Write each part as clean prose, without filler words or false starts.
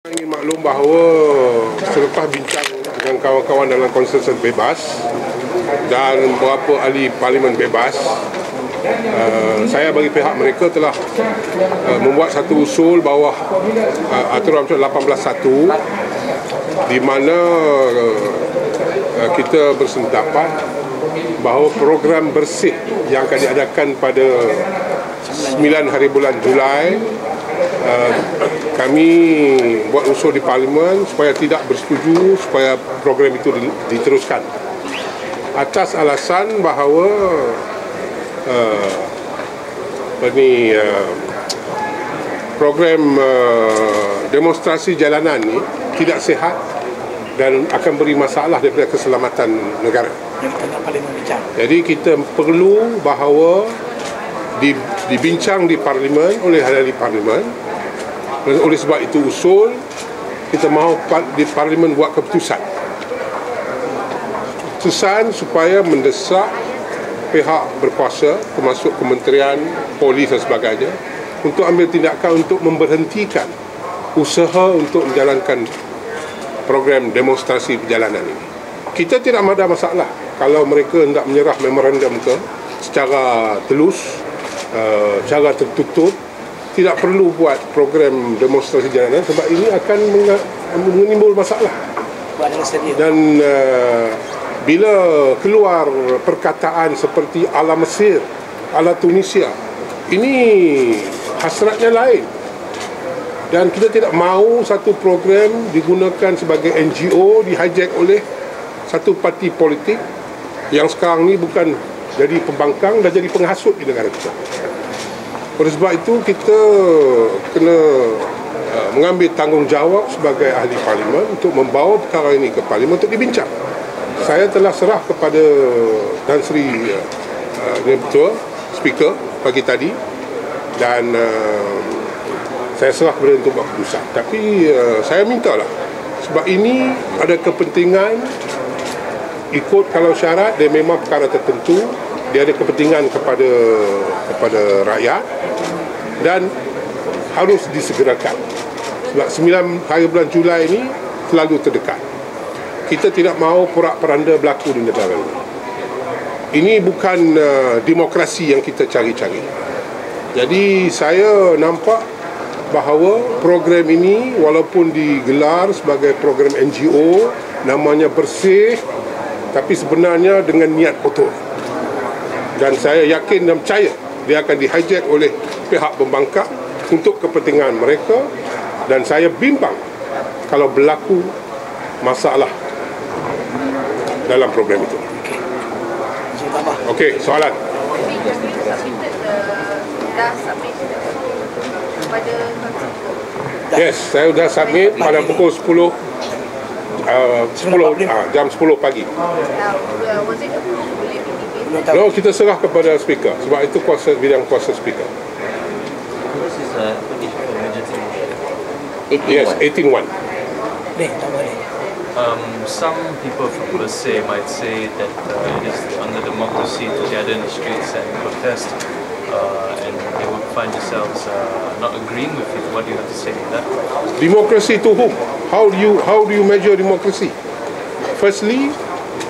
Ingin maklum bahawa selepas bincang dengan kawan-kawan dalam konsensus bebas dan beberapa ahli parlimen bebas, saya bagi pihak mereka telah membuat satu usul bawah aturan 18.1 di mana kita bersependapat bahawa program bersih yang akan diadakan pada 9 hari bulan Julai, kami buat usul di Parlimen supaya tidak bersetuju supaya program itu diteruskan atas alasan bahawa program demonstrasi jalanan ni tidak sihat dan akan beri masalah daripada keselamatan negara. Jadi kita perlu bahawa dibincang di Parlimen oleh ahli Parlimen. Oleh sebab itu usul kita mahu di Parlimen buat keputusan supaya mendesak pihak berkuasa termasuk kementerian, polis dan sebagainya untuk ambil tindakan untuk memberhentikan usaha untuk menjalankan program demonstrasi perjalanan ini. Kita tidak ada masalah kalau mereka hendak menyerah memorandum ke secara telus, cara tertutup. Tidak perlu buat program demonstrasi jalanan sebab ini akan menimbul masalah. Dan bila keluar perkataan seperti ala Mesir, ala Tunisia, ini hasratnya lain. Dan kita tidak mahu satu program digunakan sebagai NGO, di-hijack oleh satu parti politik yang sekarang ni bukan jadi pembangkang, dah jadi penghasut di negara kita. Oleh sebab itu kita kena mengambil tanggungjawab sebagai ahli Parlimen untuk membawa perkara ini ke Parlimen untuk dibincang. Saya telah serah kepada Tan Sri Ketua Speaker pagi tadi dan saya serah kepada untuk buat keputusan. Tapi saya mintalah sebab ini ada kepentingan ikut kalau syarat dia memang perkara tertentu, dia ada kepentingan kepada rakyat dan harus disegerakan sebab 9 hari bulan Julai ini terlalu terdekat. Kita tidak mahu porak-poranda berlaku di negara ini. Ini bukan demokrasi yang kita cari-cari. Jadi saya nampak bahawa program ini walaupun digelar sebagai program NGO, namanya bersih, tapi sebenarnya dengan niat kotor. Dan saya yakin dan percaya dia akan di-hijack oleh pihak pembangkang untuk kepentingan mereka dan saya bimbang kalau berlaku masalah dalam program itu. Okey, soalan. Yes, saya sudah submit pada pukul 10 jam 10 pagi. No, kita serah kepada speaker sebab itu bidang kuasa speaker. Yes, 18.1. Some people from Bersih might say that it is under democracy to gather in the streets and protest, and they would find themselves not agreeing with it. What do you have to say to that? Democracy to whom? How do you measure democracy? Firstly,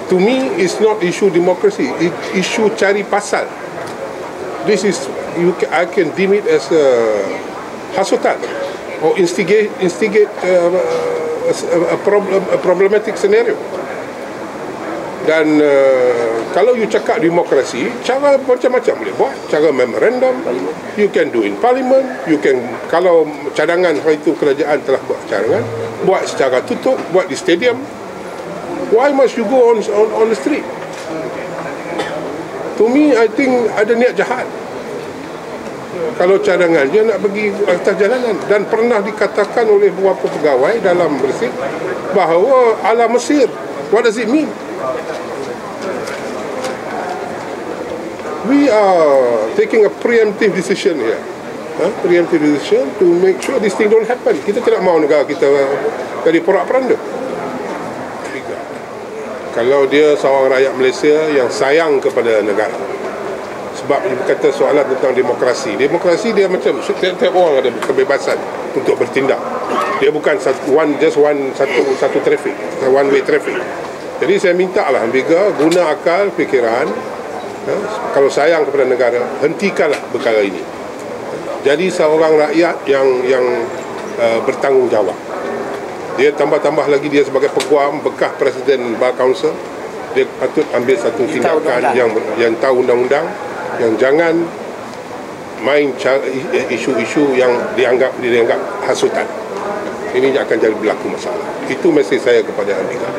to me, it's not issue democracy. It issue cari pasal. This is I can deem it as a hasutan or instigate a problematic scenario. Dan kalau you cakap demokrasi, cara macam-macam boleh buat. Cara memorandum, you can do in Parliament. You can, kalau cadangan hari itu kerajaan telah buat cadangan, buat secara tutup, buat di stadium. Why must you go on the street? To me, I think ada niat jahat. Kalau cadangan dia nak pergi atas jalanan. Dan pernah dikatakan oleh beberapa pegawai dalam Bersih bahawa ala Mesir. What does it mean? We are taking a preemptive decision here. Preemptive decision to make sure this thing don't happen. Kita tidak mahu negara kita jadi porak-poranda. Kalau dia seorang rakyat Malaysia yang sayang kepada negara, sebab ibu kata soalan tentang demokrasi. Demokrasi dia macam setiap orang ada kebebasan untuk bertindak. Dia bukan satu traffic, one way traffic. Jadi saya minta lah Ambega guna akal fikiran. Kalau sayang kepada negara, hentikanlah perkara ini. Jadi seorang rakyat yang bertanggungjawab. Dia tambah-tambah lagi dia sebagai peguam bekas Presiden Bar Council, dia patut ambil satu tindakan yang tahu undang-undang, yang jangan main isu-isu yang dianggap hasutan. Ini akan jadi berlaku masalah. Itu mesej saya kepada Ambega.